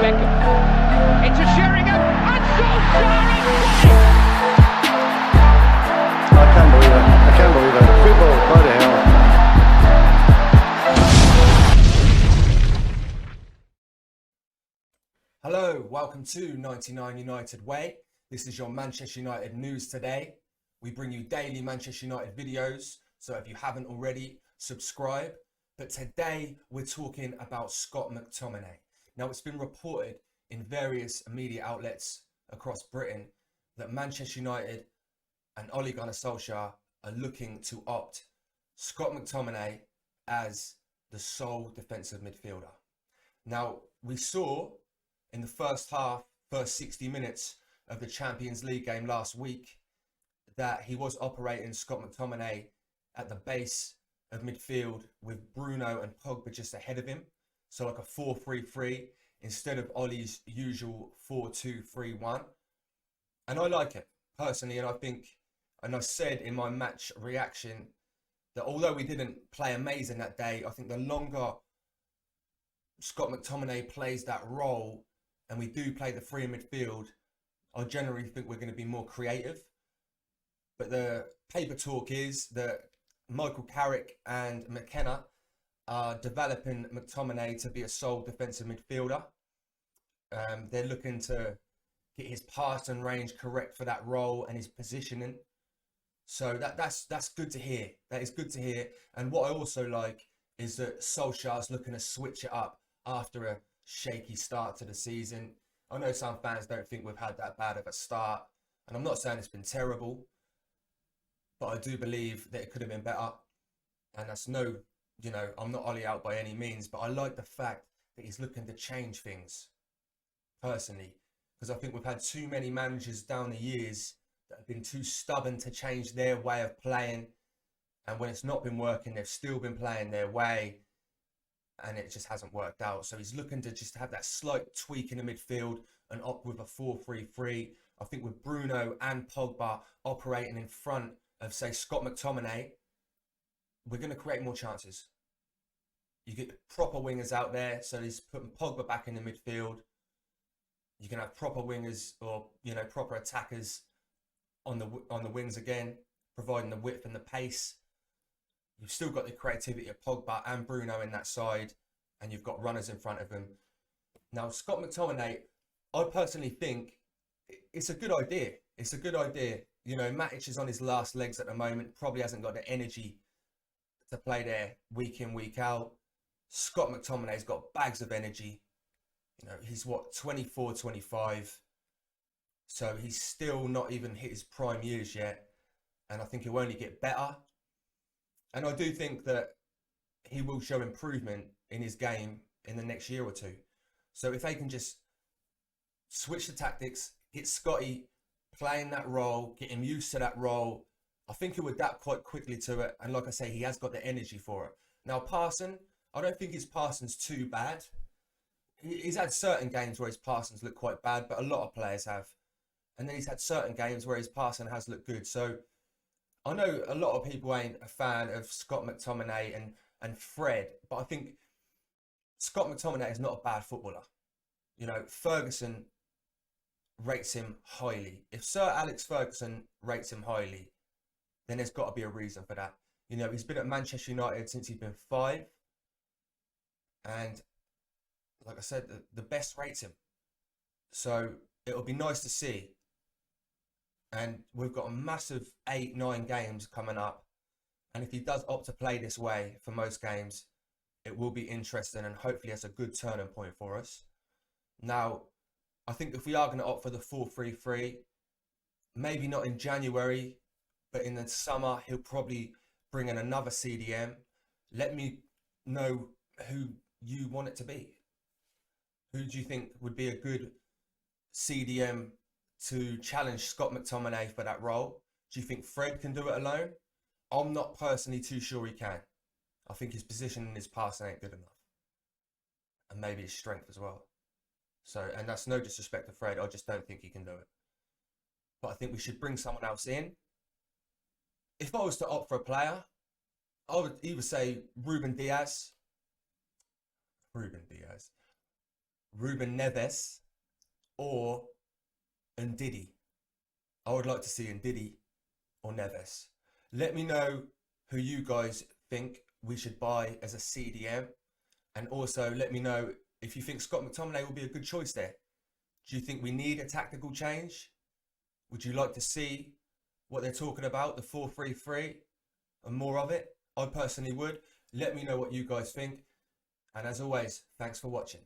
Beckham. Into Sheringham. And Solskjaer has won it! I can't believe it. I can't believe it. Football, bloody hell. Hello, welcome to 99 United Way. This is your Manchester United news today. We bring you daily Manchester United videos, so if you haven't already, subscribe. But today we're talking about Scott McTominay. Now, it's been reported in various media outlets across Britain that Manchester United and Ole Gunnar Solskjaer are looking to opt Scott McTominay as the sole defensive midfielder. Now, we saw in the first 60 minutes of the Champions League game last week that he was operating Scott McTominay at the base of midfield with Bruno and Pogba just ahead of him. So like a 4-3-3 instead of Ole's usual 4-2-3-1. And I like it personally. And I think, and I said in my match reaction that although we didn't play amazing that day, I think the longer Scott McTominay plays that role and we do play the free midfield, I generally think we're going to be more creative. But the paper talk is that Michael Carrick and McKenna are developing McTominay to be a sole defensive midfielder. They're looking to get his passing range correct for that role and his positioning. So that's good to hear. That is good to hear. And what I also like is that Solskjaer's looking to switch it up after a shaky start to the season. I know some fans don't think we've had that bad of a start, and I'm not saying it's been terrible, but I do believe that it could have been better. And that's no, I'm not Ollie out by any means, but I like the fact that he's looking to change things personally, because I think we've had too many managers down the years that have been too stubborn to change their way of playing. And when it's not been working, they've still been playing their way, and it just hasn't worked out. So he's looking to just have that slight tweak in the midfield and opt with a 4-3-3. I think with Bruno and Pogba operating in front of, say, Scott McTominay, we're going to create more chances. You get proper wingers out there, so he's putting Pogba back in the midfield. You can have proper wingers or, proper attackers on the wings again, providing the width and the pace. You've still got the creativity of Pogba and Bruno in that side, and you've got runners in front of them. Now, Scott McTominay, I personally think it's a good idea. It's a good idea. Matic is on his last legs at the moment, probably hasn't got the energy to play there week in, week out. Scott McTominay's got bags of energy. He's 24, 25. So he's still not even hit his prime years yet. And I think he'll only get better. And I do think that he will show improvement in his game in the next year or two. So if they can just switch the tactics, get Scotty playing that role, get him used to that role, I think he'll adapt quite quickly to it. And like I say, he has got the energy for it. Now, Parson, I don't think his passing's too bad. He's had certain games where his passings look quite bad, but a lot of players have. And then he's had certain games where his passing has looked good. So I know a lot of people ain't a fan of Scott McTominay and Fred, but I think Scott McTominay is not a bad footballer. Ferguson rates him highly. If Sir Alex Ferguson rates him highly, then there's got to be a reason for that. He's been at Manchester United since he's been 5. And like I said, the best rates him. So it'll be nice to see. And we've got a massive 8-9 games coming up. And if he does opt to play this way for most games, it will be interesting, and hopefully it's a good turning point for us. Now, I think if we are going to opt for the 4-3-3, maybe not in January, but in the summer, he'll probably bring in another CDM. Let me know who you want it to be. Who do you think would be a good CDM to challenge Scott McTominay for that role? Do you think Fred can do it alone? I'm not personally too sure he can. I think his position and his passing ain't good enough. And maybe his strength as well. So, and that's no disrespect to Fred, I just don't think he can do it. But I think we should bring someone else in. If I was to opt for a player, I would either say Ruben Diaz. Ruben Neves or Ndidi. I would like to see Ndidi or Neves. Let me know who you guys think we should buy as a CDM. And also let me know if you think Scott McTominay will be a good choice there. Do you think we need a tactical change? Would you like to see what they're talking about, the 4-3-3 and more of it? I personally would. Let me know what you guys think. And as always, thanks for watching.